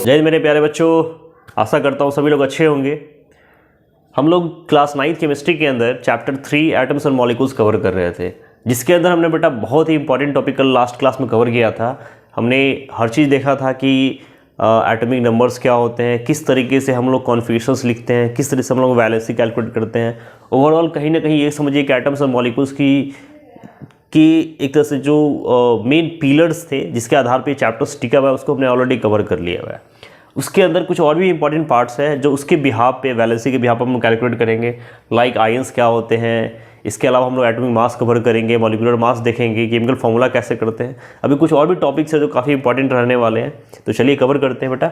जय हिंद मेरे प्यारे बच्चों, आशा करता हूँ सभी लोग अच्छे होंगे। हम लोग क्लास 9th केमिस्ट्री के अंदर चैप्टर 3 एटम्स और मॉलिक्यूल्स कवर कर रहे थे, जिसके अंदर हमने बेटा बहुत ही इंपॉर्टेंट टॉपिक कल लास्ट क्लास में कवर किया था। हमने हर चीज़ देखा था कि एटॉमिक नंबर्स क्या होते हैं, किस तरीके से हम लोग कॉन्फिगरेशंस लिखते हैं, किस तरह से हम लोग वैलेंसी कैलकुलेट करते हैं। ओवरऑल कहीं ना कहीं ये समझिए कि एटम्स और मॉलिक्यूल्स की एक तरह से जो मेन पिलर्स थे जिसके आधार पे चैप्टर्स टिका हुआ है, उसको हमने ऑलरेडी कवर कर लिया हुआ है। उसके अंदर कुछ और भी इंपॉर्टेंट पार्ट्स हैं जो उसके बिहाफ पे, वैलेंसी के बिहाफ पे हम कैलकुलेट करेंगे। लाइक आयंस क्या होते हैं, इसके अलावा हम लोग एटॉमिक मास कवर करेंगे, मॉलिक्यूलर मास देखेंगे, केमिकल फार्मूला कैसे करते हैं। अभी कुछ और भी टॉपिक्स हैं जो काफ़ी इंपॉर्टेंट रहने वाले हैं, तो चलिए कवर करते हैं बेटा।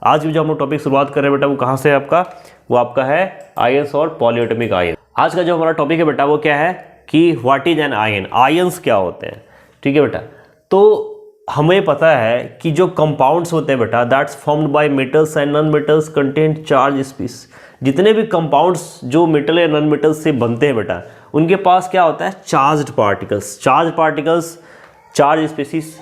आज भी जो हम लोग टॉपिक शुरुआत कर रहे हैं बेटा, वो कहाँ से है आपका, वो आपका है आयंस और पॉलीएटॉमिक आयन। आज का जो हमारा टॉपिक है बेटा वो क्या है कि what is an ion, ions क्या होते हैं। ठीक है बेटा, तो हमें पता है कि जो कंपाउंड्स होते हैं बेटा, that's formed by metals and non metals content charge species. जितने भी कंपाउंड्स जो मेटल या नॉन मेटल्स से बनते हैं बेटा, उनके पास क्या होता है, चार्ज्ड पार्टिकल्स, चार्ज स्पीसीज।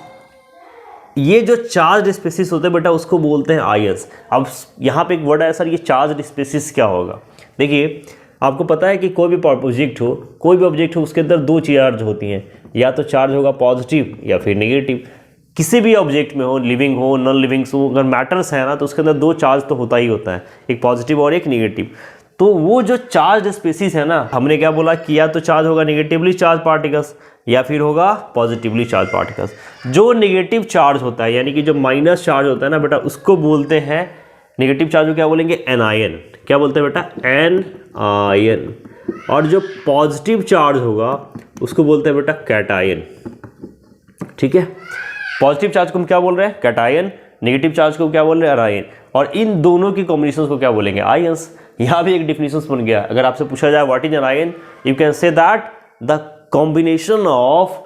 ये जो चार्ज स्पीसीज होते हैं बेटा, उसको बोलते हैं आयंस। अब यहाँ पे एक वर्ड है सर, ये चार्ज स्पीसीज क्या होगा। देखिए, आपको पता है कि कोई भी ऑब्जेक्ट हो, उसके अंदर दो चार्ज होती हैं, या तो चार्ज होगा पॉजिटिव या फिर नेगेटिव। किसी भी ऑब्जेक्ट में हो, लिविंग हो, नॉन लिविंग हो, अगर मैटर्स है ना, तो उसके अंदर दो चार्ज तो होता ही होता है, एक पॉजिटिव और एक नेगेटिव। तो वो जो चार्ज स्पीसीज है ना, हमने क्या बोला कि या तो चार्ज होगा नेगेटिवली चार्ज पार्टिकल्स या फिर होगा पॉजिटिवली चार्ज पार्टिकल्स। जो नेगेटिव चार्ज होता है, यानी कि जो माइनस चार्ज होता है ना बेटा, उसको बोलते हैं, नेगेटिव चार्ज को क्या बोलेंगे, एनायन। क्या बोलते हैं बेटा, एन आयन। और जो पॉजिटिव चार्ज होगा उसको बोलते हैं बेटा कैटायन। ठीक है, पॉजिटिव चार्ज को हम क्या बोल रहे हैं, कैटायन। नेगेटिव चार्ज को क्या बोल रहे हैं, एनायन। और इन दोनों की कॉम्बिनेशन को क्या बोलेंगे, आयंस। यहाँ भी एक डिफिनेशन बन गया। अगर आपसे पूछा जाए what is an ion, you can say that the combination of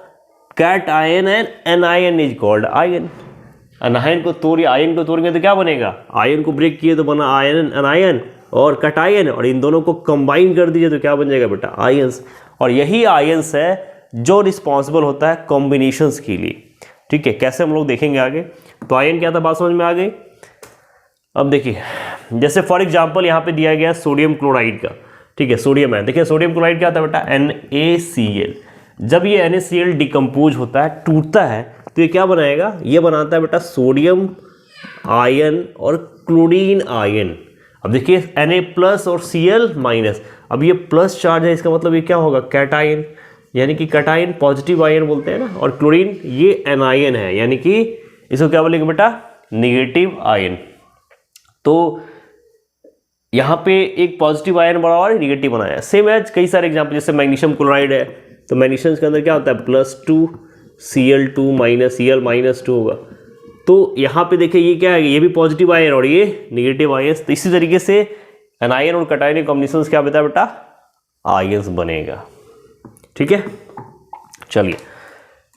cation and anion is called ion. Ion को तोड़ेंगे तो क्या बनेगा, आयन को ब्रेक किए तो बना आयन, एनायन और कैटायन, और इन दोनों को कंबाइन कर दीजिए तो क्या बन जाएगा बेटा, आयंस। और यही आयंस है जो रिस्पॉन्सिबल होता है कॉम्बिनेशंस के लिए। ठीक है, कैसे हम लोग देखेंगे आगे। तो आयन क्या था, बात समझ में आ गई। अब देखिए, जैसे फॉर एग्जांपल यहाँ पे दिया गया सोडियम क्लोराइड का। ठीक है, सोडियम है, देखिए सोडियम क्लोराइड क्या होता है बेटा, NaCl। जब ये NaCl डिकम्पोज होता है, टूटता है, तो ये क्या बनाएगा, ये बनाता है बेटा सोडियम आयन और क्लोरीन आयन। अब देखिए Na+ और Cl-। अब ये प्लस चार्ज है, इसका मतलब ये क्या होगा, कैटायन, यानी कि कैटायन पॉजिटिव आयन बोलते हैं ना। और क्लोरीन ये एनायन है, यानी कि इसको क्या बोलेंगे बेटा, नेगेटिव आयन। तो यहाँ पे एक पॉजिटिव आयन बना और नेगेटिव बनाया। सेम एज कई सारे एग्जाम्पल, जैसे मैग्नीशियम क्लोराइड है, तो मैग्नीशियम के अंदर क्या होता है, +2 Cl2 Cl-2 होगा। तो यहाँ पे देखिए ये क्या है, ये भी पॉजिटिव आयन और ये नेगेटिव आयन। तो इसी तरीके से एनायन और कैटायन कॉम्बिनेशन क्या बताया बेटा, आयंस बनेगा। ठीक है, चलिए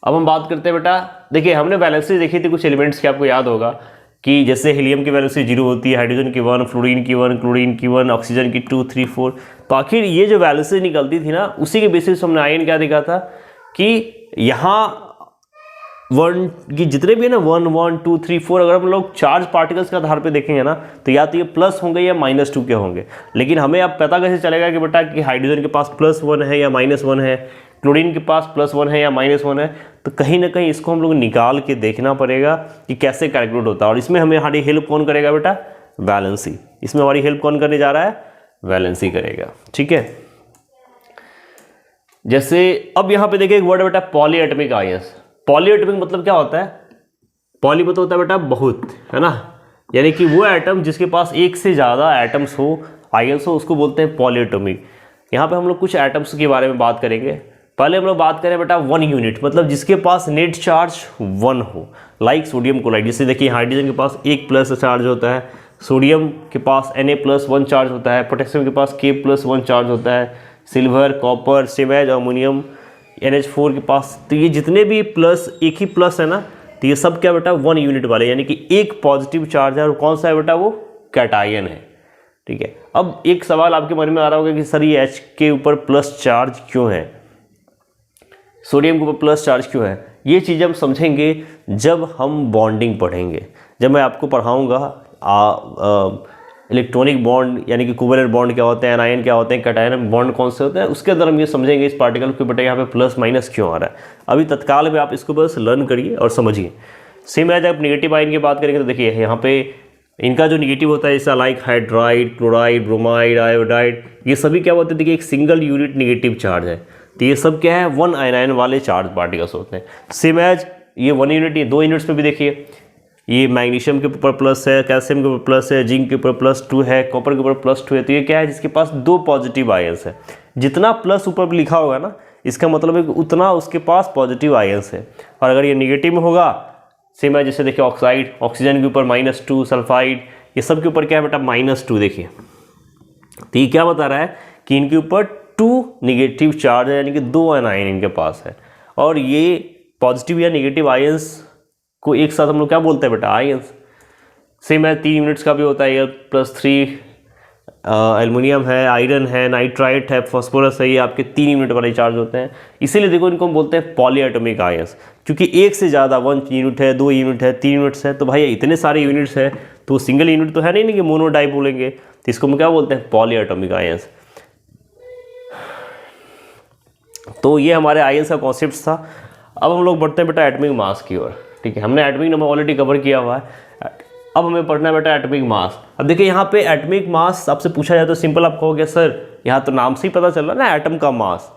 अब हम बात करते हैं बेटा। देखिए, हमने वैलेंसी देखी थी कुछ एलिमेंट्स की, आपको याद होगा कि जैसे हीलियम की वैलेंसी 0 होती है, हाइड्रोजन की 1, फ्लोरीन की 1, क्लोरीन की 1, ऑक्सीजन की 2, 3, 4। तो आखिर ये जो वैलेंसी निकलती थी ना, उसी के बेसिस हमने आयन क्या देखा था कि यहाँ 1 की जितने भी है ना, 1, 1, 2, 3, 4, अगर हम लोग चार्ज पार्टिकल्स के आधार पे देखेंगे ना, तो या तो ये प्लस होंगे या -2 के होंगे। लेकिन हमें अब पता कैसे चलेगा कि बेटा कि हाइड्रोजन के पास +1 है या -1 है, क्लोरीन के पास +1 है या -1 है। तो कहीं ना कहीं इसको हम लोग निकाल के देखना पड़ेगा कि कैसे कैलकुलेट होता है। और इसमें हमें हमारी हेल्प कौन करेगा बेटा, वैलेंसी। इसमें हमारी हेल्प कौन करने जा रहा है, वैलेंसी करेगा। ठीक है, जैसे अब यहाँ पे देखिए एक वर्ड है बेटा, पॉलीएटॉमिक आयंस। पॉलीएटॉमिक मतलब क्या होता है, पॉली मतलब होता है बेटा बहुत, है ना, यानी कि वो एटम जिसके पास एक से ज़्यादा एटम्स हो, आयंस हो, उसको बोलते हैं पॉलीएटॉमिक। यहाँ पे हम लोग कुछ एटम्स के बारे में बात करेंगे। पहले हम लोग बात करें बेटा 1 यूनिट, मतलब जिसके पास नेट चार्ज 1 हो, लाइक सोडियम क्लोराइड। जैसे देखिए हाइड्रोजन के पास 1+ चार्ज होता है, सोडियम के पास Na+1 चार्ज होता है, पोटेशियम के पास K+1 चार्ज होता है, सिल्वर, कॉपर, सेमेज, अमोनियम, NH4 के पास। तो ये जितने भी प्लस, एक ही प्लस है ना, तो ये सब क्या बेटा 1 यूनिट वाले, यानी कि एक पॉजिटिव चार्ज है। और कौन सा है बेटा, वो कैटायन है। ठीक है, अब एक सवाल आपके मन में आ रहा होगा कि सर ये H के ऊपर प्लस चार्ज क्यों है, सोडियम के ऊपर प्लस चार्ज क्यों है। ये चीज़ हम समझेंगे जब हम बॉन्डिंग पढ़ेंगे, जब मैं आपको पढ़ाऊंगा इलेक्ट्रॉनिक बॉन्ड यानी कि कोवेलेंट बॉन्ड क्या होते हैं, एनायन क्या होते हैं, कैटायन बॉन्ड कौन से होते हैं, उसके अंदर हम ये समझेंगे इस पार्टिकल के बेटा यहाँ पे प्लस माइनस क्यों आ रहा है। अभी तत्काल में आप इसको बस लर्न करिए और समझिए। सेम एज आप नेगेटिव आयन की बात करेंगे तो देखिए यहाँ पे इनका जो नेगेटिव होता है जैसा like hydride, chloride, bromide, iodide, ये सभी क्या होते हैं, देखिए एक सिंगल यूनिट नेगेटिव चार्ज है। तो ये सब क्या है, वन आयनाइन वाले चार्ज पार्टिकल्स होते हैं। सेम एज ये 1 यूनिट, ये 2 यूनिट्स पे भी देखिए, ये मैग्नीशियम के ऊपर प्लस है, कैल्शियम के ऊपर प्लस है, जिंक के ऊपर +2 है, कॉपर के ऊपर +2 है। तो ये क्या है, जिसके पास 2 पॉजिटिव आयंस है। जितना प्लस ऊपर लिखा होगा ना, इसका मतलब है कि उतना उसके पास पॉजिटिव आयंस है। और अगर ये निगेटिव में होगा, सेम है जैसे देखिए ऑक्साइड, ऑक्सीजन के ऊपर -2, सल्फाइड, ये सब के ऊपर क्या है बेटा, -2 देखिए। तो ये क्या बता रहा है कि इनके ऊपर 2 निगेटिव चार्ज है, यानी कि 2 आयन इनके पास है। और ये पॉजिटिव या निगेटिव आयंस को एक साथ हम लोग क्या बोलते हैं बेटा, आयंस। सेम है 3 यूनिट्स का भी होता है, +3 एल्युमिनियम है, आयरन है, नाइट्राइट है, फास्फोरस है, ये आपके 3 यूनिट वाले चार्ज होते हैं। इसीलिए देखो इनको हम बोलते हैं पॉलीएटॉमिक आयंस, क्योंकि एक से ज़्यादा 1 यूनिट है, 2 यूनिट है, 3 यूनिट्स है। तो भाई इतने सारे यूनिट्स है तो सिंगल यूनिट तो है नहीं कि मोनोडाई बोलेंगे, तो इसको हम क्या बोलते हैं, पॉलीएटॉमिक आयंस। तो ये हमारे आयंस का कॉन्सेप्ट था। अब हम लोग बढ़ते हैं बेटा एटॉमिक मास की ओर। ठीक है, हमने एटॉमिक नंबर ऑलरेडी कवर किया हुआ है, अब हमें पढ़ना है बेटा एटॉमिक मास। अब देखिए यहाँ पे एटॉमिक मास आपसे पूछा जाए तो सिंपल आप कहोगे सर यहाँ तो नाम से ही पता चल रहा है ना, एटम का मास।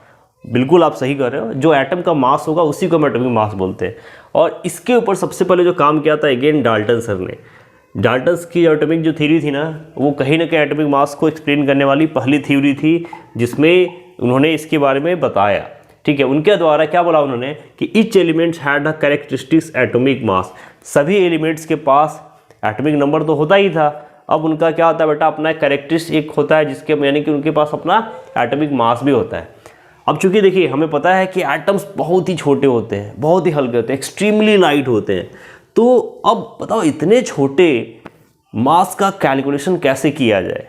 बिल्कुल आप सही कर रहे हो, जो एटम का मास होगा उसी को हम एटॉमिक मास बोलते हैं। और इसके ऊपर सबसे पहले जो काम किया था अगेन डाल्टन सर ने। डाल्टन की एटॉमिक जो थ्योरी थी ना, वो कहीं ना कहीं एटॉमिक मास को एक्सप्लेन करने वाली पहली थ्योरी थी जिसमें उन्होंने इसके बारे में बताया। ठीक है, उनके द्वारा क्या बोला उन्होंने कि each elements had a characteristics atomic mass. सभी एलिमेंट्स के पास एटॉमिक नंबर तो होता ही था, अब उनका क्या होता है बेटा, अपना कैरेक्टरिस्टिक एक होता है जिसके यानी कि उनके पास अपना एटॉमिक मास भी होता है। अब चूंकि देखिए हमें पता है कि एटम्स बहुत ही छोटे होते हैं, बहुत ही हल्के होते हैं, एक्सट्रीमली लाइट होते हैं। तो अब बताओ इतने छोटे मास का कैलकुलेशन कैसे किया जाए,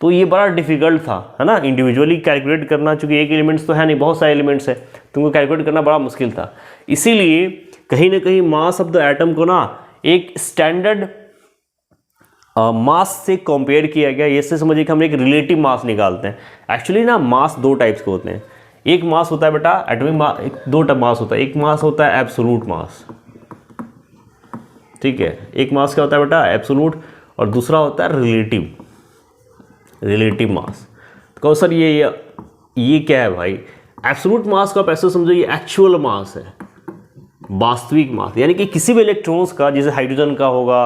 तो ये बड़ा डिफिकल्ट था, है ना। इंडिविजुअली कैलकुलेट करना, चूंकि एक एलिमेंट्स तो है नहीं, बहुत सारे एलिमेंट्स है, तो उनको कैलकुलेट करना बड़ा मुश्किल था। इसीलिए कहीं ना कहीं मास ऑफ द एटम को ना एक स्टैंडर्ड मास से कंपेयर किया गया। ये से समझिए कि हम एक रिलेटिव मास निकालते हैं। एक्चुअली ना मास 2 टाइप्स के होते हैं। एक मास होता है बेटा एटॉमिक मास, 2 मास होता है। एक मास होता है एब्सोल्यूट मास, ठीक है, एक मास क्या होता है बेटा, एब्सोल्यूट, और दूसरा होता है रिलेटिव मास। तो कहो सर ये क्या है भाई, एब्सोल्यूट मास को आप ऐसे समझो ये एक्चुअल मास है, वास्तविक मास, यानी कि किसी भी इलेक्ट्रॉन्स का, जैसे हाइड्रोजन का होगा,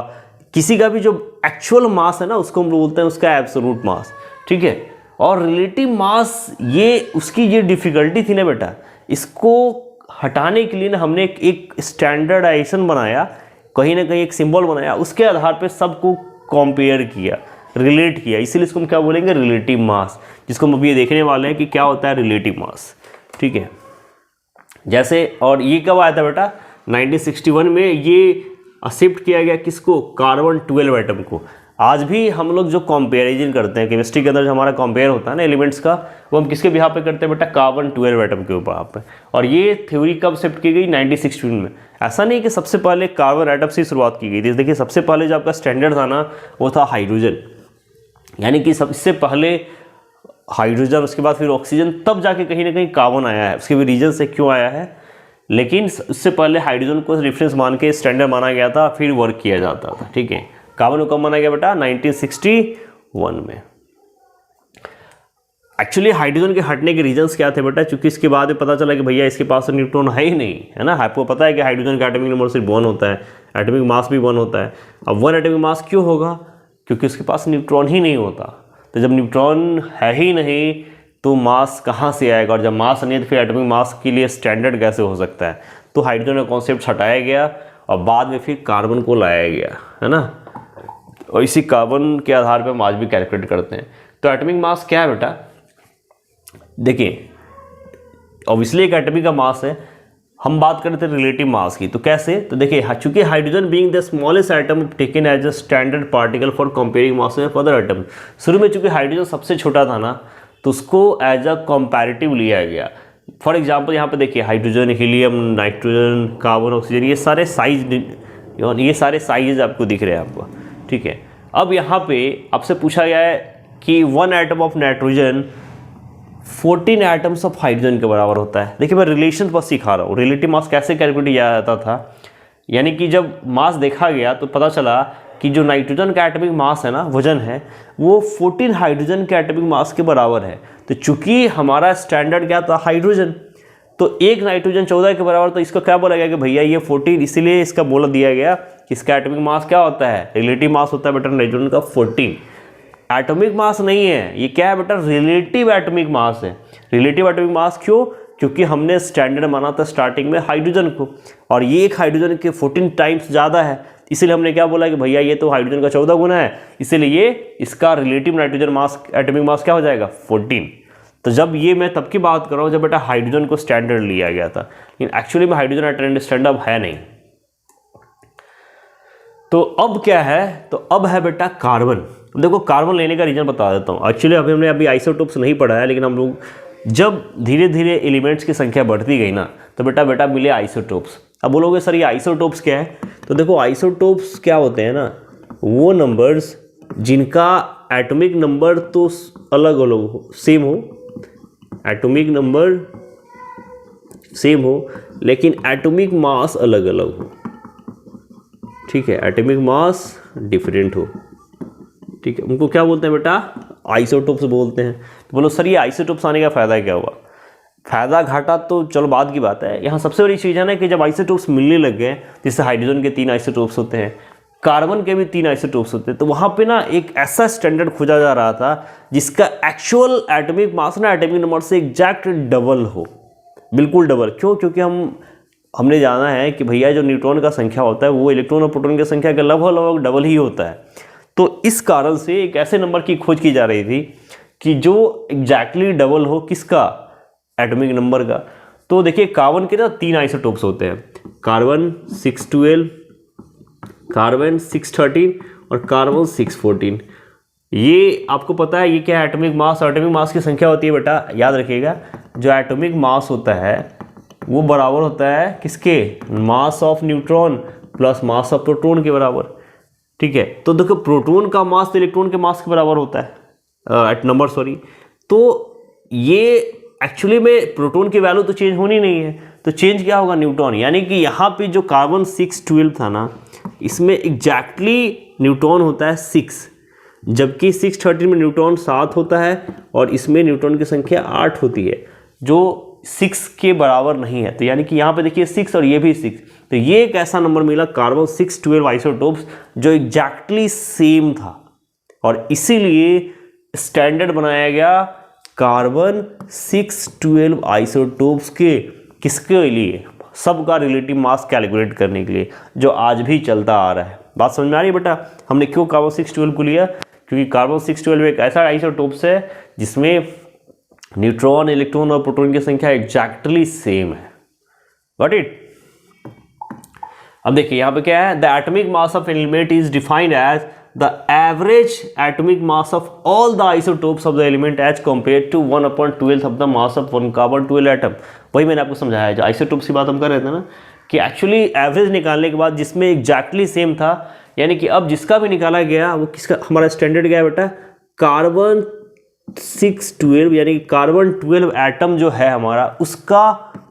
किसी का भी जो एक्चुअल मास है ना, उसको हम लोग बोलते हैं उसका एब्सोल्यूट मास। ठीक है, और रिलेटिव मास ये उसकी ये डिफिकल्टी थी ना बेटा, इसको हटाने के लिए ना हमने एक स्टैंडर्डाइजेशन बनाया, कहीं ना कहीं एक सिंबल बनाया, उसके आधार पे सबको कंपेयर किया, रिलेट किया। इसीलिए इसको हम क्या बोलेंगे, रिलेटिव मास, जिसको हम अभी देखने वाले हैं कि क्या होता है रिलेटिव मास। ठीक है, जैसे, और ये कब आया था बेटा, 1961 में ये शिफ्ट किया गया किसको, कार्बन 12 एटम को। आज भी हम लोग जो कंपेरिजन करते हैं केमिस्ट्री के अंदर, जो हमारा कंपेयर होता है ना एलिमेंट्स का, वो हम किसके बिहाफ पे करते हैं बेटा, कार्बन 12 एटम के ऊपर पे। और ये थ्योरी कब शिफ्ट की गई, 1961 में। ऐसा नहीं कि सबसे पहले कार्बन एटम से शुरुआत की गई थी। देखिए सबसे पहले जो आपका स्टैंडर्ड था ना, वो था हाइड्रोजन, यानी कि सबसे पहले हाइड्रोजन, उसके बाद फिर ऑक्सीजन, तब जाके कहीं ना कहीं कार्बन आया है। उसके भी रीजन से क्यों आया है, लेकिन उससे पहले हाइड्रोजन को रेफरेंस मान के स्टैंडर्ड माना गया था, फिर वर्क किया जाता था। ठीक है, कार्बन को कब माना गया बेटा, 1961 में। एक्चुअली हाइड्रोजन के हटने के रीजंस क्या थे बेटा, क्योंकि इसके बाद पता चला कि भैया इसके पास न्यूट्रॉन है ही नहीं, है ना। आपको पता है कि हाइड्रोजन का एटॉमिक नंबर सिर्फ 1 होता है, एटॉमिक मास भी 1 होता है। अब 1 एटॉमिक मास क्यों होगा, क्योंकि उसके पास न्यूट्रॉन ही नहीं होता। तो जब न्यूट्रॉन है ही नहीं तो मास कहाँ से आएगा, और जब मास नहीं है तो फिर एटॉमिक मास के लिए स्टैंडर्ड कैसे हो सकता है। तो हाइड्रोजन का कॉन्सेप्ट हटाया गया और बाद में फिर कार्बन को लाया गया, है ना। और इसी कार्बन के आधार पर हम आज भी कैलकुलेट करते हैं। तो एटॉमिक मास क्या है बेटा, देखिए ऑब्वियसली एक एटॉमिक का मास है। हम बात करते हैं रिलेटिव मास की, तो कैसे, तो देखिए चूंकि hydrogen being the smallest atom taken as a standard particle for comparing mass of other atom. शुरू में चूंकि हाइड्रोजन सबसे छोटा था ना, तो उसको एज अ कंपैरेटिव लिया गया। फॉर एग्जांपल यहाँ पे देखिए hydrogen, helium, nitrogen, carbon, oxygen, ये सारे साइज आपको दिख रहे हैं आपको। ठीक है। अब यहाँ पे आपसे पूछा गया है कि 1 atom of nitrogen 14 atoms of hydrogen के बराबर होता है। देखिए मैं रिलेशन बस सिखा रहा हूँ, रिलेटिव मास कैसे कैलकुलेट किया जाता था। यानी कि जब मास देखा गया तो पता चला कि जो नाइट्रोजन का एटॉमिक मास है ना, वजन है, वो 14 हाइड्रोजन के एटॉमिक मास के बराबर है। तो चूंकि हमारा स्टैंडर्ड क्या था, हाइड्रोजन, तो एक नाइट्रोजन 14 के बराबर, तो इसको क्या बोला गया कि भैया ये 14, इसीलिए इसका बोला दिया गया कि इसका एटॉमिक मास क्या होता है, रिलेटिव मास होता है बेटा नाइट्रोजन का 14। एटॉमिक मास नहीं है, ये क्या है बेटा, रिलेटिव एटॉमिक मास है। रिलेटिव एटॉमिक मास क्यों? क्योंकि हमने स्टैंडर्ड माना था स्टार्टिंग में हाइड्रोजन को, और ये एक हाइड्रोजन के 14 टाइम्स ज़्यादा है, इसीलिए हमने क्या बोला कि भैया ये तो हाइड्रोजन का 14 गुना है, इसीलिए ये इसका relative nitrogen mass atomic mass क्या हो जाएगा, 14। तो जब ये मैं तब की बात कर रहा हूँ जब बेटा हाइड्रोजन को स्टैंडर्ड लिया गया था, लेकिन एक्चुअली में हाइड्रोजन स्टैंडर्ड है नहीं। तो अब क्या है, तो अब है बेटा कार्बन। देखो कार्बन लेने का रीजन बता देता हूँ। एक्चुअली हमने अभी आइसोटोप्स नहीं पढ़ा है, लेकिन हम लोग जब धीरे धीरे एलिमेंट्स की संख्या बढ़ती गई ना, तो बेटा मिले आइसोटोप्स। अब बोलोगे सर ये आइसोटोप्स क्या है, तो देखो आइसोटोप्स क्या होते हैं ना, वो नंबर्स जिनका एटॉमिक नंबर तो अलग अलग हो, सेम हो, एटॉमिक नंबर सेम हो, लेकिन एटॉमिक मास अलग अलग हो, ठीक है, एटॉमिक मास डिफरेंट हो, ठीक है, उनको क्या बोलते हैं बेटा, आइसोटोप्स बोलते हैं। तो बोलो सर ये आइसोटोप्स आने का फ़ायदा क्या हुआ? फ़ायदा घाटा तो चलो बाद की बात है, यहाँ सबसे बड़ी चीज़ है ना कि जब आइसोटोप्स मिलने लग गए, जैसे हाइड्रोजन के 3 आइसोटोप्स होते हैं, कार्बन के भी 3 आइसोटोप्स होते हैं, तो वहाँ पे ना एक ऐसा स्टैंडर्ड खोजा जा रहा था जिसका एक्चुअल एटॉमिक मास ना एटॉमिक नंबर से एग्जैक्ट डबल हो, बिल्कुल डबल। क्यों? क्योंकि हमने जाना है कि भैया जो न्यूट्रॉन का संख्या होता है वो इलेक्ट्रॉन और प्रोटॉन की संख्या के लगभग डबल ही होता है। तो इस कारण से एक ऐसे नंबर की खोज की जा रही थी कि जो एग्जैक्टली डबल हो किसका, एटॉमिक नंबर का। तो देखिए कार्बन के ना 3 आइसोटोप्स होते हैं, कार्बन 612, कार्बन 613 और कार्बन 614। ये आपको पता है ये क्या है, एटॉमिक मास। एटॉमिक मास की संख्या होती है बेटा, याद रखिएगा, जो एटॉमिक मास होता है वो बराबर होता है किसके, mass of neutron plus mass of proton के बराबर, ठीक है। तो देखो प्रोटॉन का मास तो इलेक्ट्रॉन के मास के बराबर होता है, एट नंबर सॉरी। तो ये एक्चुअली में प्रोटॉन की वैल्यू तो चेंज होनी नहीं है, तो चेंज क्या होगा, न्यूट्रॉन। यानी कि यहाँ पे जो कार्बन 612 था ना, इसमें एग्जैक्टली न्यूट्रॉन होता है 6, जबकि 613 में न्यूट्रॉन 7 होता है और इसमें न्यूट्रॉन की संख्या 8 होती है, जो 6 के बराबर नहीं है। तो यानी कि यहाँ पे देखिए 6 और ये भी 6, तो ये एक ऐसा नंबर मिला कार्बन 612 आइसोटोप्स जो एग्जैक्टली सेम था, और इसीलिए स्टैंडर्ड बनाया गया कार्बन 612 आइसोटोप्स के, किसके लिए, सबका रिलेटिव मास कैलकुलेट करने के लिए, जो आज भी चलता आ रहा है। बात समझ में आ रही है बेटा? हमने क्यों कार्बन 612 को लिया? क्योंकि कार्बन 612 एक ऐसा आइसोटोप्स है जिसमें न्यूट्रॉन, इलेक्ट्रॉन और प्रोटॉन की संख्या एग्जैक्टली सेम है। Got it? अब देखिए यहाँ पे क्या है, the atomic mass of element is defined as the average atomic mass of all the isotopes of the element as compare to 1/12 of the mass of 1 carbon 12 atom. वही मैंने आपको समझाया, जो आइसोटोप्स की बात हम कर रहे थे ना, कि एक्चुअली एवरेज निकालने के बाद जिसमें एग्जैक्टली सेम था, यानी कि अब जिसका भी निकाला गया वो किसका, हमारा स्टैंडर्ड क्या है बेटा, कार्बन 612, यानी कि कार्बन 12 एटम जो है हमारा, उसका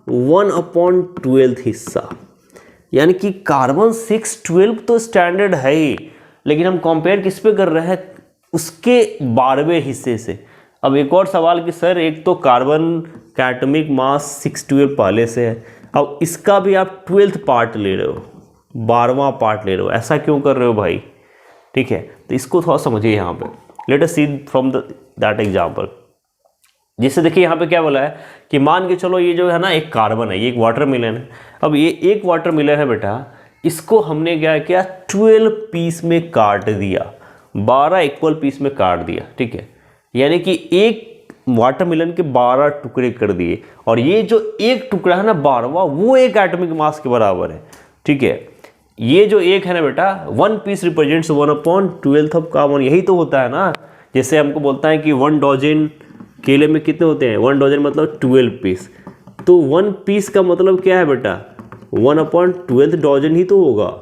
1/12 हिस्सा। यानी कि कार्बन 612 तो स्टैंडर्ड है ही, लेकिन हम कंपेयर किस पे कर रहे हैं, उसके 12वें हिस्से से। अब एक और सवाल कि सर एक तो कार्बन का एटॉमिक मास 612 पहले से है, अब इसका भी आप 12th पार्ट ले रहे हो, 12वां पार्ट ले रहे हो, ऐसा क्यों कर रहे हो भाई? ठीक है, तो इसको थोड़ा समझिए यहाँ पे। Let us see from that example. जिससे देखिए यहाँ पे क्या बोला है कि मान के चलो ये जो है ना एक कार्बन है, ये एक वाटरमेलन है। अब ये एक वाटरमेलन है बेटा, इसको हमने क्या किया, 12 पीस में काट दिया, 12 इक्वल पीस में काट दिया, ठीक है। यानी कि एक वाटरमेलन के 12 टुकड़े कर दिए, और ये जो एक टुकड़ा है ना 12वां, वो एक एटॉमिक मास के बराबर है, ठीक है। ये जो एक है ना बेटा, 1 पीस रिप्रेजेंट्स 1/12 ऑफ कार्बन, यही तो होता है ना। जैसे हमको बोलता है कि 1 डजन केले में कितने होते हैं, 1 डजन मतलब 12 पीस, तो 1 पीस का मतलब क्या है बेटा, 1/12 डजन ही तो होगा।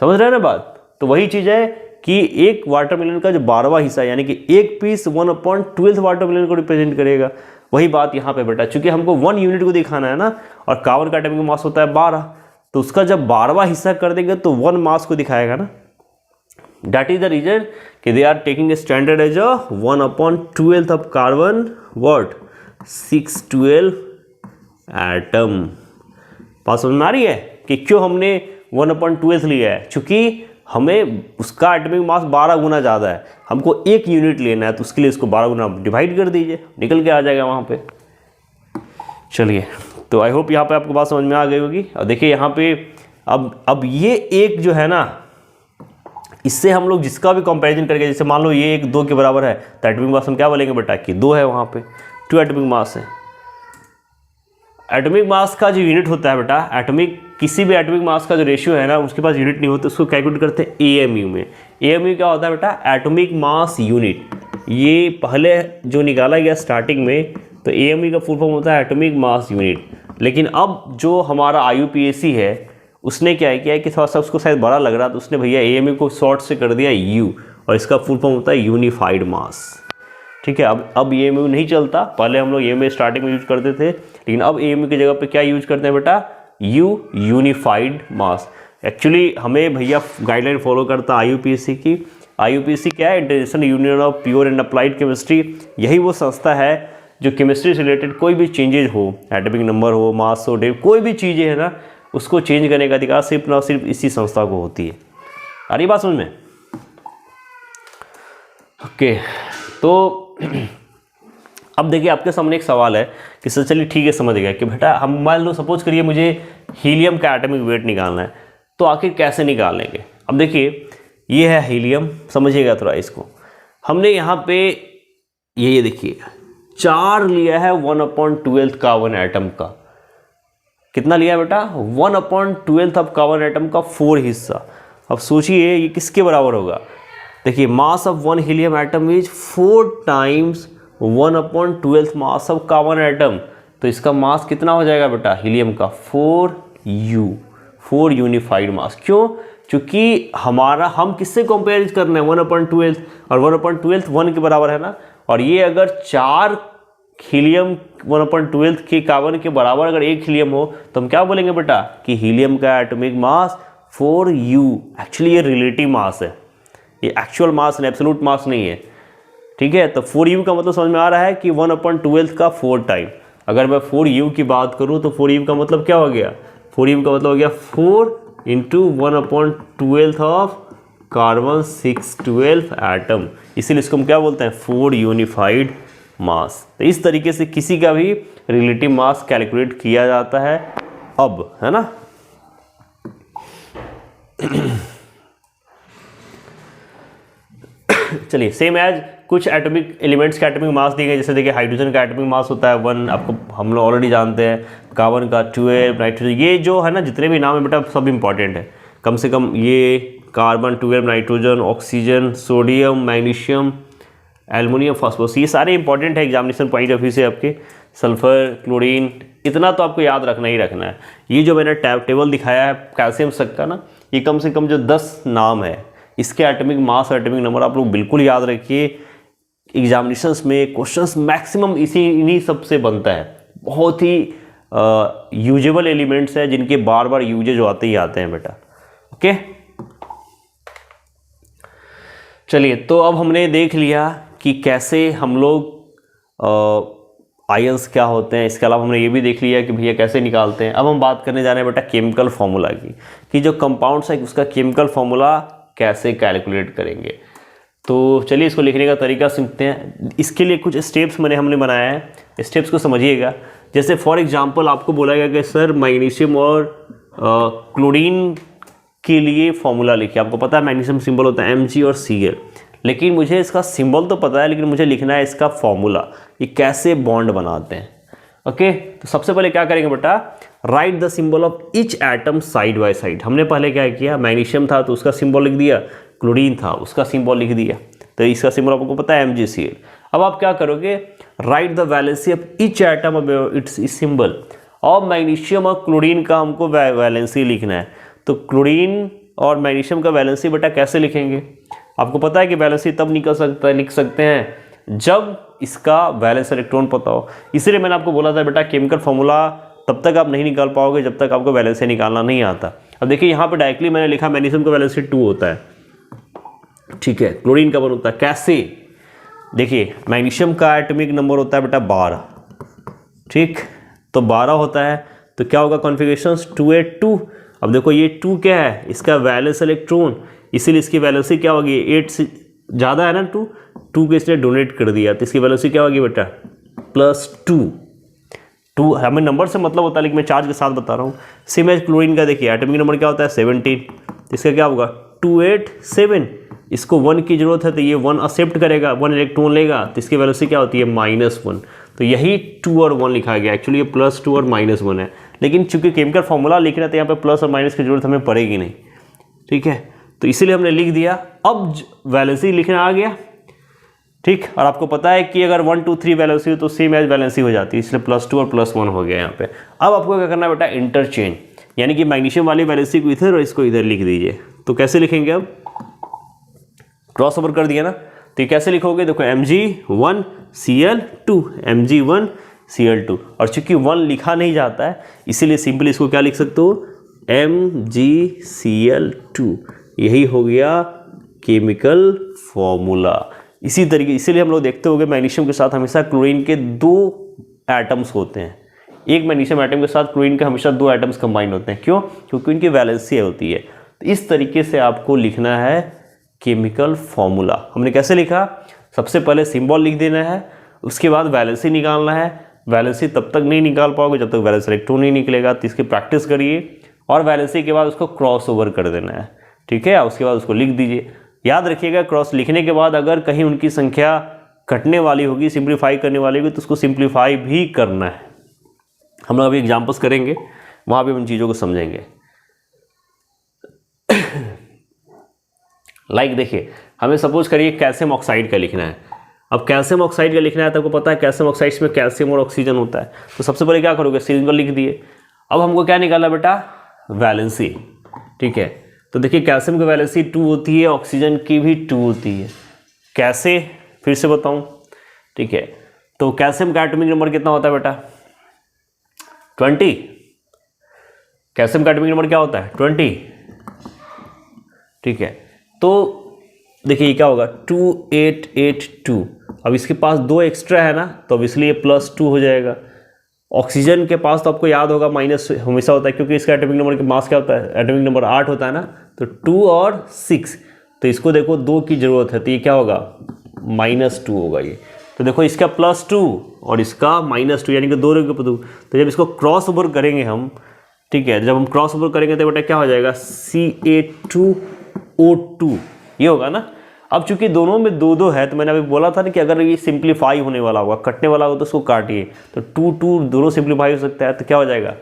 समझ रहे हैं ना बात? तो वही चीज़ है कि एक वाटरमेलन का जो 12वां हिस्सा यानी कि एक पीस 1/12 वाटरमेलन को रिप्रेजेंट करेगा। वही बात यहाँ पे बेटा, चूंकि हमको 1 यूनिट को दिखाना है ना, और कार्बन का एटॉमिक मास होता है 12, तो उसका जब 12वां हिस्सा कर देंगे तो 1 मास को दिखाएगा ना। दैट इज द रीजन कि they are taking a standard as a 1/12 of carbon what 612 atom. बात समझ में आ रही है कि क्यों हमने 1/12 लिया है? चूंकि हमें उसका एटॉमिक मास 12 गुना ज़्यादा है, हमको 1 यूनिट लेना है, तो उसके लिए इसको 12 गुना डिवाइड कर दीजिए, निकल के आ जाएगा वहाँ पे। चलिए, तो आई होप यहाँ पे आपको बात समझ में आ गई होगी। और देखिए यहाँ पे अब ये एक जो है ना, इससे हम लोग जिसका भी कंपैरिजन करके, जैसे मान लो ये एक 2 के बराबर है, तो एटॉमिक मास हम क्या बोलेंगे बेटा कि 2 है, वहाँ पे 2 एटॉमिक मास है। एटॉमिक मास का जो यूनिट होता है बेटा, किसी भी एटॉमिक मास का जो रेशियो है ना, उसके पास यूनिट नहीं होता, उसको कैलकुलेट करते हैं एएमयू में। एएमयू क्या होता है बेटा? Atomic mass unit. ये पहले जो निकाला गया स्टार्टिंग में, तो एएमयू का फुल फॉर्म होता है एटॉमिक मास यूनिट। लेकिन अब जो हमारा आईयूपीएसी है, उसने क्या किया है कि थोड़ा सा उसको शायद बड़ा लग रहा, तो उसने भैया एएमयू को शॉर्ट से कर दिया यू, और इसका फुल फॉर्म होता है यूनिफाइड मास। ठीक है, अब एएमयू नहीं चलता, पहले हम लोग एएमयू स्टार्टिंग में यूज करते थे, लेकिन अब एएमयू की जगह पे क्या यूज करते हैं बेटा? यूनिफाइड मास। एक्चुअली हमें भैया गाइडलाइन फॉलो करता आईयूपीएसी की। आईयूपीएसी क्या है? International union of pure and applied chemistry. यही वो संस्था है जो केमिस्ट्री से रिलेटेड कोई भी चेंजेज हो, एटॉमिक नंबर हो, मास हो, डेव, कोई भी चीज़ें है ना, उसको चेंज करने का अधिकार सिर्फ ना सिर्फ इसी संस्था को होती है। आ रही बात समझ में? ओके, तो अब देखिए आपके सामने एक सवाल है कि सर चलिए ठीक है, समझ गया कि बेटा हम मान लो सपोज करिए मुझे हीलियम का एटॉमिक वेट निकालना है, तो आखिर कैसे निकालेंगे? अब देखिए ये है हीलियम, समझिएगा थोड़ा इसको। हमने यहाँ पे ये देखिए 4 लिया है 1/12 कार्बन एटम का। कितना लिया बेटा? 1/12 ऑफ कार्बन एटम का 4 हिस्सा। अब सोचिए ये किसके बराबर होगा? देखिए मास of 1 helium atom is 4 times 1/12 mass of carbon atom. तो इसका मास कितना हो जाएगा बेटा हीलियम का? 4 यूनिफाइड मास। क्यों? क्योंकि हम किससे कंपेयर कर रहे हैं? 1/12, और 1/12 1 के बराबर है ना। और ये अगर 4 हीलियम 1/12 के कार्बन के बराबर अगर 1 हीलियम हो, तो हम क्या बोलेंगे बेटा कि हीलियम का एटॉमिक मास 4u। एक्चुअली ये रिलेटिव मास है, ये एक्चुअल मास है, एब्सोल्यूट मास नहीं है। ठीक है, तो 4u का मतलब समझ में आ रहा है कि 1/12 का 4 टाइम। अगर मैं 4u की बात करूं तो 4u का मतलब क्या हो गया? 4u का मतलब हो गया 4 इंटू 1/12 ऑफ कार्बन 612 एटम। इसीलिए इसको हम क्या बोलते हैं? 4 यूनिफाइड मास। तो इस तरीके से किसी का भी रिलेटिव मास कैलकुलेट किया जाता है, अब है ना। चलिए, सेम एज कुछ एटॉमिक एलिमेंट्स के एटॉमिक मास दिए गए, जैसे देखिए हाइड्रोजन का एटॉमिक मास होता है 1, आपको हम लोग ऑलरेडी जानते हैं। कार्बन का 12, नाइट्रोजन, ये जो है ना जितने भी नाम है बेटा सब इंपॉर्टेंट है। कम से कम ये carbon, 12, nitrogen, oxygen, sodium, magnesium, aluminium, phosphorus, ये सारे इंपॉर्टेंट है एग्जामिनेशन पॉइंट ऑफ व्यू से आपके। सल्फर, क्लोरीन, इतना तो आपको याद रखना ही रखना है। ये जो मैंने टेबल दिखाया है कैल्शियम तक का ना, ये कम से कम जो 10 नाम है, इसके एटॉमिक मास और एटॉमिक नंबर आप लोग बिल्कुल याद रखिए। एग्जामिनेशंस में क्वेश्चंस मैक्सिमम इन्हीं सब से बनता है। बहुत ही यूजेबल एलिमेंट्स है जिनके बार बार यूजेज आते ही आते हैं बेटा। ओके, चलिए, तो अब हमने देख लिया कि कैसे हम लोग आयंस क्या होते हैं। इसके अलावा हमने ये भी देख लिया कि भैया कैसे निकालते हैं। अब हम बात करने जा रहे हैं बेटा केमिकल फार्मूला की, कि जो कंपाउंड्स है उसका केमिकल फार्मूला कैसे कैलकुलेट करेंगे। तो चलिए इसको लिखने का तरीका सीखते हैं। इसके लिए कुछ स्टेप्स हमने बनाया है, स्टेप्स को समझिएगा। जैसे फॉर एग्जांपल आपको बोला गया कि सर मैग्नीशियम और क्लोरीन के लिए फॉर्मूला लिखिए। आपको पता है मैग्नीशियम सिंबल होता है Mg और Cl, लेकिन मुझे इसका सिंबल तो पता है, लेकिन मुझे लिखना है इसका फॉर्मूला, ये कैसे बॉन्ड बनाते हैं। ओके, तो सबसे पहले क्या करेंगे बेटा, right the symbol of each atom side by side. हमने पहले क्या किया, मैग्नीशियम था तो उसका सिंबल लिख दिया, क्लोरीन था उसका सिंबल लिख दिया, तो इसका सिंबल आपको पता है MgCl। अब आप क्या करोगे, right the valency of each atom of its symbol. और मैग्नीशियम और क्लोरीन का हमको वैलेंसी लिखना है, तो क्लोरीन और मैग्नीशियम का वैलेंसी बेटा कैसे लिखेंगे? आपको पता है कि वैलेंसी तब लिख सकते हैं जब इसका वैलेंस इलेक्ट्रॉन पता हो। इसीलिए मैंने आपको बोला था बेटा केमिकल फॉर्मूला तब तक आप नहीं निकाल पाओगे जब तक आपको वैलेंसी निकालना नहीं आता। अब देखिए यहाँ पे डायरेक्टली मैंने लिखा मैग्नीशियम का वैलेंसी 2 होता है, ठीक है, क्लोरीन का 1 होता है। कैसे? देखिए मैग्नीशियम का एटॉमिक नंबर होता है बेटा 12, ठीक, तो 12 होता है तो क्या होगा कॉन्फ़िगरेशन 282। अब देखो ये 2 क्या है, इसका वैलेंस इलेक्ट्रॉन, इसीलिए इसकी वैलेंसी क्या होगी 8 से ज़्यादा है ना 2 को इसने डोनेट कर दिया तो इसकी वैलेंसी क्या होगी बेटा +2। हमें नंबर से मतलब होता है लेकिन मैं चार्ज के साथ बता रहा हूँ। सेम एज क्लोरीन का देखिए एटॉमिक नंबर क्या होता है 17, तो इसका क्या होगा 287। इसको 1 की जरूरत है तो ये 1 एक्सेप्ट करेगा, 1 इलेक्ट्रॉन लेगा तो इसकी वैल्यूसी क्या होती है -1। तो यही 2 और 1 लिखा गया, एक्चुअली ये +2 और -1 है, लेकिन चूंकि केमिकल फॉर्मूला लिखना है तो यहाँ पे प्लस और माइनस की जरूरत हमें पड़ेगी नहीं, ठीक है, तो इसीलिए हमने लिख दिया। अब वैलेंसी लिखना आ गया, ठीक, और आपको पता है कि अगर 1 2 3 वैलेंसी हो तो सेम एज वैलेंसी हो जाती है, इसलिए +2 और +1 हो गया यहाँ पे। अब आपको क्या करना है बेटा इंटरचेंज, यानी कि मैग्नीशियम वाली वैलेंसी को इधर और इसको इधर लिख दीजिए। तो कैसे लिखेंगे? अब क्रॉस ओवर कर दिया ना, तो ये कैसे लिखोगे? देखो Mg1Cl2 Mg1Cl2, और चूंकि 1 लिखा नहीं जाता है इसीलिए सिंपली इसको क्या लिख सकते हो MgCl2, यही हो गया केमिकल फॉर्मूला। इसी तरीके इसीलिए हम लोग देखते होंगे मैग्नीशियम के साथ हमेशा क्लोरीन के 2 एटम्स होते हैं। एक मैग्नीशियम एटम के साथ क्लोरीन के हमेशा 2 एटम्स कंबाइन होते हैं। क्यों? क्योंकि उनकी वैलेंसी होती है। तो इस तरीके से आपको लिखना है केमिकल फॉर्मूला। हमने कैसे लिखा? सबसे पहले सिंबल लिख देना है, उसके बाद वैलेंसी निकालना है। वैलेंसी तब तक नहीं निकाल पाओगे जब तक वैलेंस इलेक्ट्रॉन नहीं निकलेगा, तो इसकी प्रैक्टिस करिए और वैलेंसी के बाद उसको क्रॉस ओवर कर देना है, ठीक है, उसके बाद उसको लिख दीजिए। याद रखिएगा क्रॉस लिखने के बाद अगर कहीं उनकी संख्या कटने वाली होगी, सिंप्लीफाई करने वाली होगी, तो उसको सिंप्लीफाई भी करना है। हम लोग अभी एग्जाम्पल्स करेंगे, वहाँ भी उन चीज़ों को समझेंगे। लाइक देखिए, हमें सपोज करिए कैल्शियम ऑक्साइड का लिखना है। अब कैल्शियम ऑक्साइड का लिखना है तो आपको पता है कैल्शियम ऑक्साइड्स में कैल्शियम और ऑक्सीजन होता है, तो सबसे पहले क्या करोगे सिंबल लिख दिए। अब हमको क्या निकालना बेटा? वैलेंसी, ठीक है। तो देखिए कैल्शियम की वैलेंसी 2 होती है, ऑक्सीजन की भी 2 होती है। कैसे? फिर से बताऊं, ठीक है। तो कैल्शियम का एटॉमिक नंबर कितना होता है बेटा? 20। कैल्शियम का एटॉमिक नंबर क्या होता है? 20, ठीक है। तो देखिए ये क्या होगा 2882। अब इसके पास 2 एक्स्ट्रा है ना, तो अब इसलिए +2 हो जाएगा। ऑक्सीजन के पास तो आपको याद होगा माइनस हमेशा होता है, क्योंकि इसका एटॉमिक नंबर के मास क्या होता है? एटॉमिक नंबर 8 होता है ना, तो 2 और 6, तो इसको देखो 2 की जरूरत है, तो ये क्या होगा -2 होगा ये। तो देखो इसका +2 और इसका -2, यानी कि 2 के 2। तो जब इसको क्रॉस ओवर करेंगे हम, ठीक है, जब हम क्रॉस ओवर करेंगे तो बेटा क्या हो जाएगा Ca2O2, ये होगा ना। अब चूंकि दोनों में 2 है तो मैंने अभी बोला था ना कि अगर ये सिंप्लीफाई होने वाला होगा, कटने वाला होगा तो उसको काटिए, तो 2 दोनों सिंप्लीफाई हो सकता है, तो क्या हो जाएगा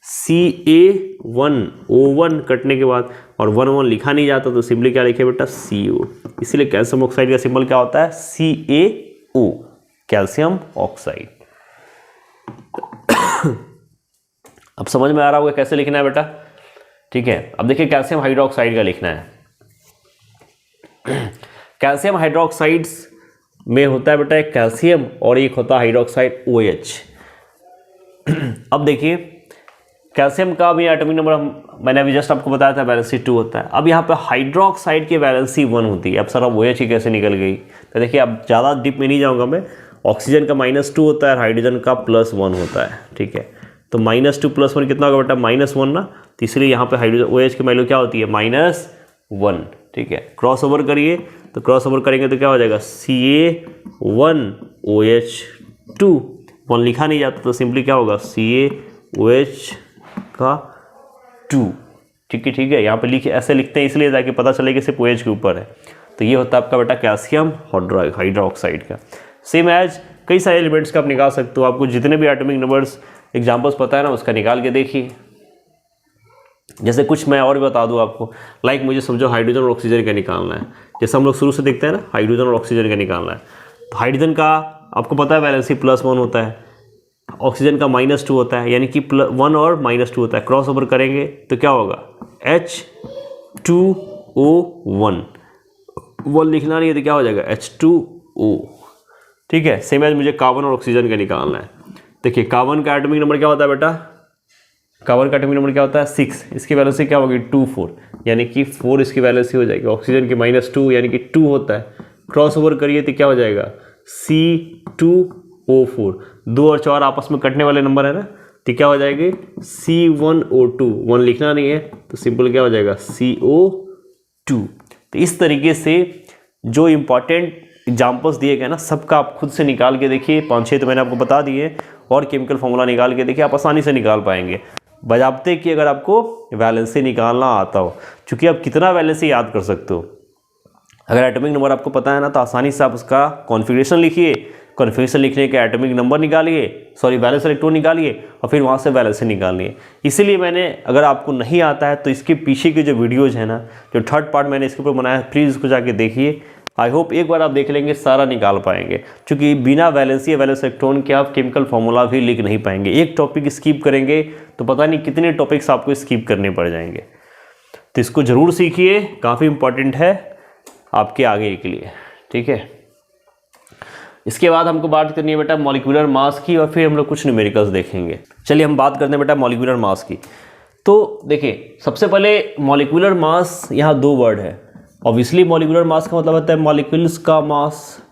Ca1O1 कटने के बाद, और 1 लिखा नहीं जाता तो सिंपली क्या लिखे बेटा CO। इसीलिए कैल्शियम ऑक्साइड का सिंबल क्या होता है? CaO, calcium oxide. अब समझ में आ रहा होगा कैसे लिखना है बेटा, ठीक है। अब देखिए कैल्शियम हाइड्रोक्साइड का लिखना है। कैल्शियम हाइड्रोक्साइड्स में होता है बेटा एक कैल्शियम और एक होता है हाइड्रोक्साइड OH। अब देखिए कैल्शियम का भी एटॉमिक नंबर मैंने अभी जस्ट आपको बताया था वैलेंसी 2 होता है। अब यहाँ पे हाइड्रोक्साइड की वैलेंसी 1 होती है। अब सर अब OH ही कैसे निकल गई? तो देखिए अब ज़्यादा डीप में नहीं जाऊँगा मैं। ऑक्सीजन का -2 होता है, हाइड्रोजन का +1 होता है, ठीक है। तो -2 + 1 कितना होगा बेटा? -1 ना, तो इसलिए यहाँ पे हाइड्रोजन OH की वैल्यू क्या होती है? -1, ठीक है। क्रॉस ओवर करिए, तो क्रॉस ओवर करेंगे तो क्या हो जाएगा Ca1OH2। 1 लिखा नहीं जाता तो सिंपली क्या होगा CaOH का 2, ठीक है। यहाँ पे ऐसे लिखते हैं इसलिए ताकि पता चले कि सिर्फ OH के ऊपर है। तो ये होता है आपका बेटा कैल्शियम हाइड्रोक्साइड का। सेम एज कई सारे एलिमेंट्स का आप निकाल सकते हो। आपको जितने भी एटॉमिक नंबर्स एग्जाम्पल्स पता है ना, उसका निकाल के देखिए। जैसे कुछ मैं और भी बता दूं आपको, लाइक मुझे समझो हाइड्रोजन और ऑक्सीजन का निकालना है। जैसे हम लोग शुरू से देखते हैं ना, हाइड्रोजन और ऑक्सीजन का निकालना है। तो हाइड्रोजन का आपको पता है वैलेंसी +1 होता है, ऑक्सीजन का -2 होता है, यानी कि 1 और -2 होता है। क्रॉस ओवर करेंगे तो क्या होगा H2O1, 1 लिखना नहीं है तो क्या हो जाएगा H2O। ठीक है, सेम एज मुझे कार्बन और ऑक्सीजन का निकालना है। देखिए कार्बन का एटॉमिक नंबर क्या होता है बेटा, कार्बन का एटॉमिक नंबर क्या होता है 6, इसकी वैलेंसी क्या होगी 2 4, यानी कि 4 इसकी वैलेंसी हो जाएगी। ऑक्सीजन की -2 यानी कि 2 होता है, क्रॉस ओवर करिए तो क्या हो जाएगा C2O4, 2 और 4 आपस में कटने वाले नंबर है ना, तो क्या हो जाएगी C1O2, 1 लिखना नहीं है तो सिंपल क्या हो जाएगा CO2। तो इस तरीके से जो इम्पॉर्टेंट एग्जाम्पल्स दिए गए ना सबका आप खुद से निकाल के देखिए, 5-6 तो मैंने आपको बता दिए, और केमिकल फॉर्मूला निकाल के देखिए, आप आसानी से निकाल पाएंगे बजाबते कि अगर आपको वैलेंसी निकालना आता हो। चूँकि आप कितना वैलेंसी याद कर सकते हो, अगर एटॉमिक नंबर आपको पता है ना तो आसानी से आप उसका कॉन्फ़िगरेशन लिखिए, कॉन्फ़िगरेशन लिखने के एटॉमिक नंबर निकालिए, सॉरी वैलेंस इलेक्ट्रॉन निकालिए और फिर वहाँ से वैलेंसी निकालिए। इसीलिए मैंने, अगर आपको नहीं आता है तो इसके पीछे के जो वीडियोज़ हैं ना, जो थर्ड पार्ट मैंने इसके ऊपर बनाया है, प्लीज़ उसको जाके देखिए। आई होप एक बार आप देख लेंगे सारा निकाल पाएंगे, क्योंकि बिना वैलेंसी या वैलेंस इलेक्ट्रॉन के आप केमिकल फार्मूला भी लिख नहीं पाएंगे। एक टॉपिक स्किप करेंगे तो पता नहीं कितने टॉपिक्स आपको स्किप करने पड़ जाएंगे। तो इसको ज़रूर सीखिए, काफ़ी इंपॉर्टेंट है आपके आगे के लिए। ठीक है, इसके बाद हमको बात करनी है बेटा मॉलिक्यूलर मास की, और फिर हम लोग कुछ न्यूमेरिकल्स देखेंगे। चलिए हम बात करते हैं बेटा मॉलिक्यूलर मास की। तो देखिए सबसे पहले मॉलिक्यूलर मास, यहाँ 2 वर्ड है। ऑब्वियसली मॉलिक्यूलर मास का मतलब होता है मॉलिक्यूल्स का मास,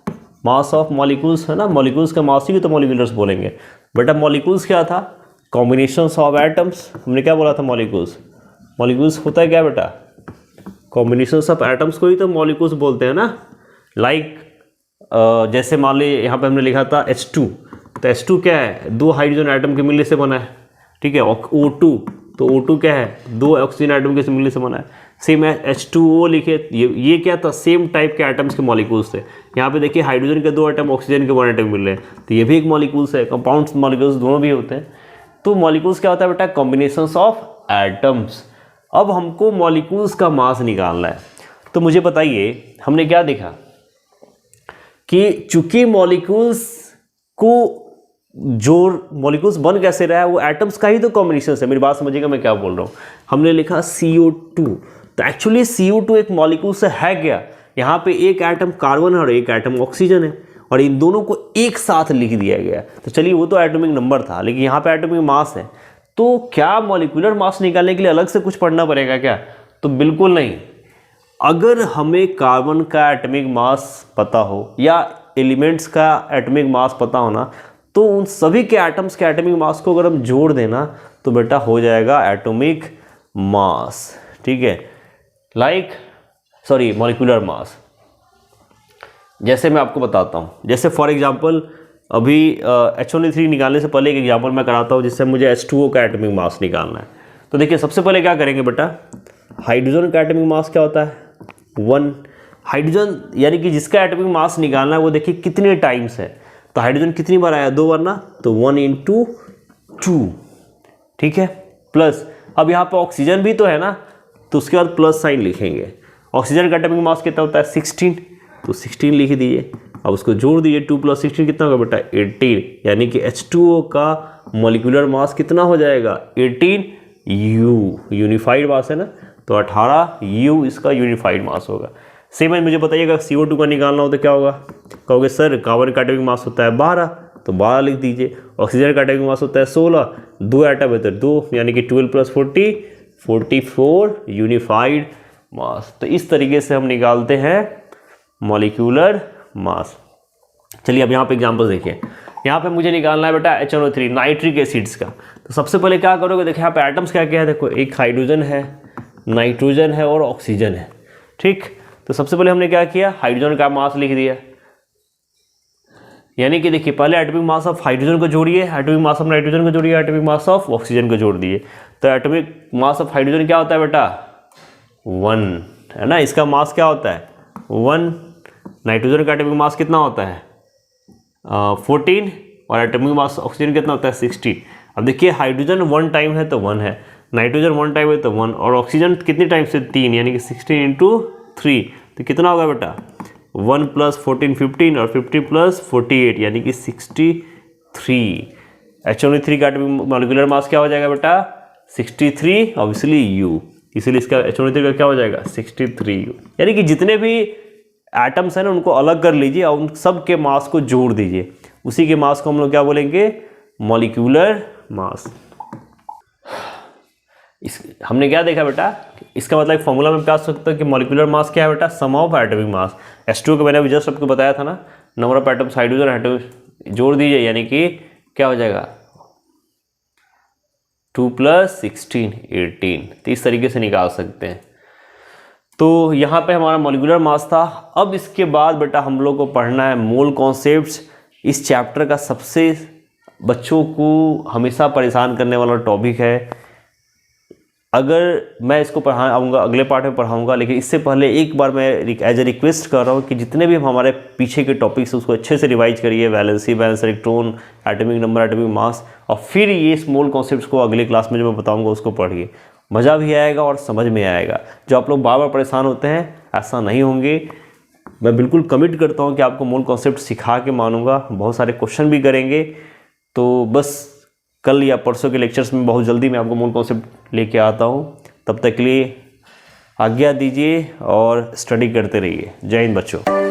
मास ऑफ मॉलिक्यूल्स है ना, मॉलिक्यूल्स का मास ही तो मॉलिक्यूलर्स बोलेंगे। बेटा मॉलिक्यूल्स क्या था, कॉम्बिनेशंस ऑफ एटम्स। हमने क्या बोला था मॉलिक्यूल्स, मॉलिक्यूल्स होता है क्या बेटा, कॉम्बिनेशंस ऑफ एटम्स को ही तो मॉलिक्यूल्स बोलते हैं ना। लाइक जैसे मान लीजिए यहाँ पे हमने लिखा था H2, तो H2 क्या है, 2 हाइड्रोजन एटम के मिलने से बना है। ठीक है, O2, तो O2 क्या है, 2 ऑक्सीजन एटम के मिलने से बना है। सेम है H2O लिखे, ये क्या था, सेम टाइप के एटम्स के मॉलिक्यूल्स थे। यहाँ पे देखिए हाइड्रोजन के 2 एटम, ऑक्सीजन के 1 एटम मिल रहे हैं, तो ये भी एक मॉलिक्यूल्स है। कंपाउंड्स मॉलिक्यूल्स दोनों भी होते हैं। तो मॉलिक्यूल्स क्या होता है बेटा, कॉम्बिनेशंस ऑफ एटम्स। अब हमको मॉलिक्यूल्स का मास निकालना है, तो मुझे बताइए हमने क्या देखा कि चूंकि मॉलिक्यूल्स को जो मॉलिक्यूल्स बन कैसे रहा है, वो एटम्स का ही तो कॉम्बिनेशन है। मेरी बात समझिएगा मैं क्या बोल रहा हूँ। हमने लिखा CO2, तो एक्चुअली CO2 एक मॉलिक्यूल से है क्या, यहाँ पे एक एटम कार्बन है और एक एटम ऑक्सीजन है, और इन दोनों को एक साथ लिख दिया गया। तो चलिए वो तो एटॉमिक नंबर था, लेकिन यहाँ पे एटॉमिक मास है। तो क्या मॉलिक्यूलर मास निकालने के लिए अलग से कुछ पढ़ना पड़ेगा क्या, तो बिल्कुल नहीं। अगर हमें कार्बन का एटॉमिक मास पता हो या एलिमेंट्स का एटॉमिक मास पता हो ना, तो उन सभी के एटम्स के एटॉमिक मास को अगर हम जोड़ देना तो बेटा हो जाएगा एटॉमिक मास। ठीक है, मॉलिक्यूलर मास। जैसे मैं आपको बताता हूँ, जैसे फॉर एग्जांपल अभी H1O3 निकालने से पहले एक एग्जांपल मैं कराता हूँ, जिससे मुझे H2O का एटॉमिक मास निकालना है। तो देखिए सबसे पहले क्या करेंगे बेटा, हाइड्रोजन का एटॉमिक मास क्या होता है 1। हाइड्रोजन यानी कि जिसका एटॉमिक मास निकालना है वो देखिए कितने टाइम्स है, तो हाइड्रोजन कितनी बार आया, 2 बार ना, तो 1 × 2। ठीक है, प्लस अब यहाँ पे ऑक्सीजन भी तो है ना, तो उसके बाद प्लस साइन लिखेंगे। ऑक्सीजन का एटॉमिक मास कितना होता है 16, तो 16 लिख दीजिए। अब उसको जोड़ दीजिए, 2 + 16 कितना होगा बेटा 18, यानी कि H2O का मॉलिक्यूलर मास कितना हो जाएगा 18U, यूनिफाइड मास है ना, तो 18U इसका यूनिफाइड मास होगा। सेम मुझे बताइएगा CO2 का निकालना हो तो क्या होगा, कहोगे सर कार्बन का एटॉमिक मास होता है 12, तो 12 लिख दीजिए। ऑक्सीजन का एटॉमिक मास होता है 16, 2 एटम है तो 2, यानी कि 12 + 40 44 यूनिफाइड मास। तो इस तरीके से हम निकालते हैं मॉलिक्यूलर मास। चलिए अब यहाँ पे एग्जांपल देखिए। यहाँ पे मुझे निकालना है बेटा HNO3 नाइट्रिक एसिड्स का। तो सबसे पहले क्या करोगे, देखिए यहाँ पे एटम्स क्या क्या है, देखो एक हाइड्रोजन है, नाइट्रोजन है और ऑक्सीजन है। ठीक, तो सबसे पहले हमने क्या किया, हाइड्रोजन का मास लिख दिया। यानी कि देखिए पहले एटॉमिक मास ऑफ हाइड्रोजन को जोड़िए, एटॉमिक मास ऑफ नाइट्रोजन को जोड़िए, एटॉमिक मास ऑफ ऑक्सीजन को जोड़ दिए। तो एटॉमिक मास ऑफ हाइड्रोजन क्या होता है बेटा 1, है ना, इसका मास क्या होता है 1। नाइट्रोजन का एटॉमिक मास कितना होता है 14, और एटॉमिक मास ऑक्सीजन कितना होता है 60। अब देखिए हाइड्रोजन 1 टाइम है तो 1 है, नाइट्रोजन 1 टाइम है तो 1, और ऑक्सीजन कितने टाइम से 3, यानी कि 16 × 3, तो कितना होगा बेटा 1 + 14 15 और 50 + 48, यानी कि 63। HNO3 का एटॉमिक मॉलिक्यूलर मास क्या हो जाएगा बेटा 63 ऑब्वियसली U। इसीलिए इसका H3 का क्या हो जाएगा 63। यानी कि जितने भी एटम्स हैं ना उनको अलग कर लीजिए और उन सब के मास को जोड़ दीजिए, उसी के मास को हम लोग क्या बोलेंगे, मॉलिक्यूलर मास। हमने क्या देखा बेटा, इसका मतलब एक फॉर्मूला में क्या हो सकता है कि मॉलिक्यूलर मास क्या है बेटा, सम ऑफ एटॉमिक मास। H2 को मैंने अभी जस्ट आपको बताया था ना, number of atoms hydrogen atom जोड़ दीजिए, यानी कि क्या हो जाएगा 2 + 16 18। तो इस तरीके से निकाल सकते हैं। तो यहाँ पे हमारा मॉलिक्यूलर मास था। अब इसके बाद बेटा हम लोग को पढ़ना है मोल कॉन्सेप्ट्स। इस चैप्टर का सबसे बच्चों को हमेशा परेशान करने वाला टॉपिक है। अगर मैं इसको पढ़ाऊँगा, अगले पार्ट में पढ़ाऊँगा, लेकिन इससे पहले एक बार मैं एज ए रिक्वेस्ट कर रहा हूँ कि जितने भी हमारे पीछे के टॉपिक्स उसको अच्छे से रिवाइज करिए, valency, balance electron, atomic number, atomic mass, और फिर ये स्मॉल कॉन्सेप्ट्स को अगले क्लास में जो मैं बताऊँगा उसको पढ़िए। मज़ा भी आएगा और समझ में आएगा। जो आप लोग बार बार परेशान होते हैं ऐसा नहीं होंगे। मैं बिल्कुल कमिट करता हूँ कि आपको मूल कॉन्सेप्ट सिखा के मानूंगा। बहुत सारे क्वेश्चन भी करेंगे। तो बस कल या परसों के लेक्चर्स में बहुत जल्दी मैं आपको मूल कॉन्सेप्ट लेके आता हूँ। तब तक के लिए आज्ञा दीजिए और स्टडी करते रहिए। जय हिंद बच्चों।